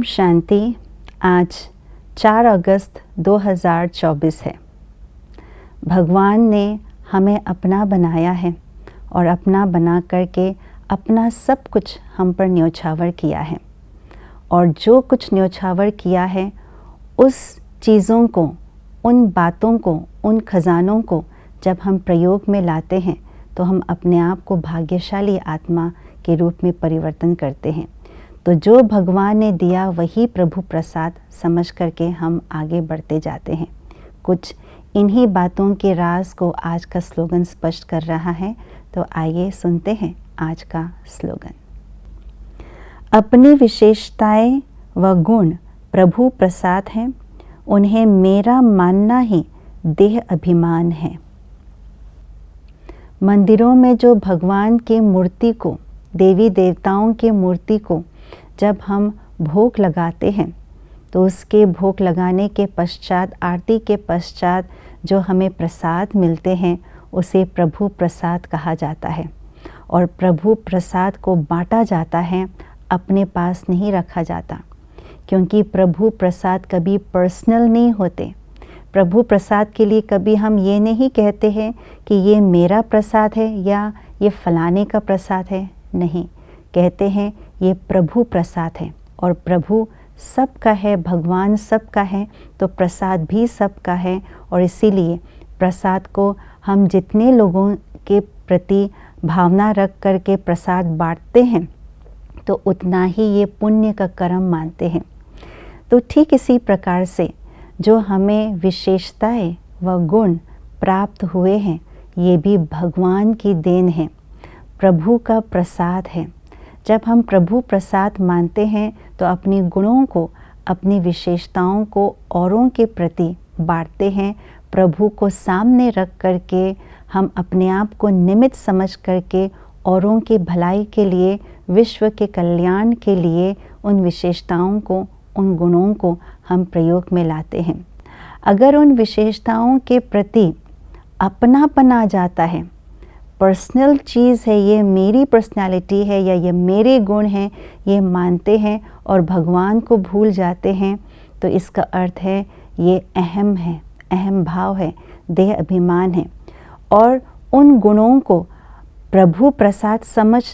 शांति। आज 4 अगस्त 2024 है। भगवान ने हमें अपना बनाया है और अपना बना करके अपना सब कुछ हम पर न्योछावर किया है, और जो कुछ न्योछावर किया है उस चीज़ों को, उन बातों को, उन खजानों को जब हम प्रयोग में लाते हैं तो हम अपने आप को भाग्यशाली आत्मा के रूप में परिवर्तन करते हैं। तो जो भगवान ने दिया वही प्रभु प्रसाद समझ करके हम आगे बढ़ते जाते हैं। कुछ इन्हीं बातों के राज को आज का स्लोगन स्पष्ट कर रहा है, तो आइए सुनते हैं आज का स्लोगन। अपनी विशेषताएं व गुण प्रभु प्रसाद हैं, उन्हें मेरा मानना ही देह अभिमान है। मंदिरों में जो भगवान की मूर्ति को, देवी देवताओं की मूर्ति को जब हम भोग लगाते हैं तो उसके भोग लगाने के पश्चात, आरती के पश्चात जो हमें प्रसाद मिलते हैं उसे प्रभु प्रसाद कहा जाता है। और प्रभु प्रसाद को बांटा जाता है, अपने पास नहीं रखा जाता, क्योंकि प्रभु प्रसाद कभी पर्सनल नहीं होते। प्रभु प्रसाद के लिए कभी हम ये नहीं कहते हैं कि ये मेरा प्रसाद है या ये फलाने का प्रसाद है। नहीं, कहते हैं ये प्रभु प्रसाद है, और प्रभु सबका है, भगवान सबका है, तो प्रसाद भी सबका है। और इसीलिए प्रसाद को हम जितने लोगों के प्रति भावना रख कर के प्रसाद बांटते हैं तो उतना ही ये पुण्य का कर्म मानते हैं। तो ठीक इसी प्रकार से जो हमें विशेषताएं व गुण प्राप्त हुए हैं ये भी भगवान की देन है, प्रभु का प्रसाद है। जब हम प्रभु प्रसाद मानते हैं तो अपनी गुणों को, अपनी विशेषताओं को औरों के प्रति बांटते हैं। प्रभु को सामने रख करके हम अपने आप को निमित्त समझ करके औरों की भलाई के लिए, विश्व के कल्याण के लिए उन विशेषताओं को, उन गुणों को हम प्रयोग में लाते हैं। अगर उन विशेषताओं के प्रति अपनापन आ जाता है, पर्सनल चीज़ है, ये मेरी पर्सनालिटी है या ये मेरे गुण हैं, ये मानते हैं और भगवान को भूल जाते हैं, तो इसका अर्थ है ये अहम है, अहम भाव है, देह अभिमान है। और उन गुणों को प्रभु प्रसाद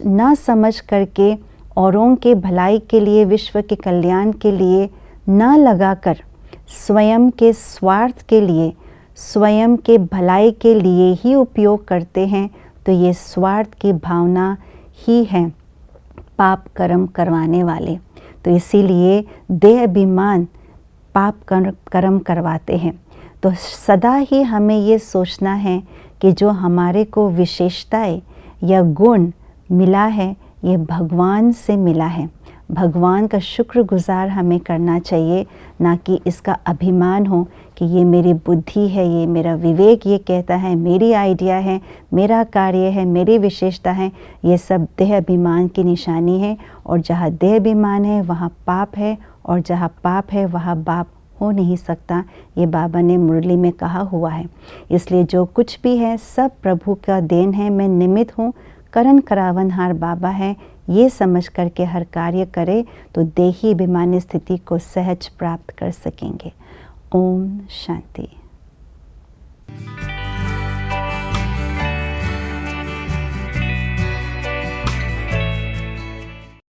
ना समझ करके औरों के भलाई के लिए, विश्व के कल्याण के लिए ना लगाकर स्वयं के स्वार्थ के लिए, स्वयं के भलाई के लिए ही उपयोग करते हैं, तो ये स्वार्थ की भावना ही है पाप कर्म करवाने वाले। तो इसीलिए देह अभिमान पाप कर्म करवाते हैं। तो सदा ही हमें ये सोचना है कि जो हमारे को विशेषताएं या गुण मिला है ये भगवान से मिला है। भगवान का शुक्रगुजार हमें करना चाहिए, ना कि इसका अभिमान हो कि ये मेरी बुद्धि है, ये मेरा विवेक ये कहता है, मेरी आइडिया है, मेरा कार्य है, मेरी विशेषता है। ये सब देह अभिमान की निशानी है, और जहाँ देह अभिमान है वहाँ पाप है, और जहाँ पाप है वहाँ बाप हो नहीं सकता। ये बाबा ने मुरली में कहा हुआ है। इसलिए जो कुछ भी है सब प्रभु का देन है। मैं निमित्त हूँ, करण करावनहार बाबा है, ये समझ करके हर कार्य करे तो देही अभिमानी स्थिति को सहज प्राप्त कर सकेंगे। ओम शांति।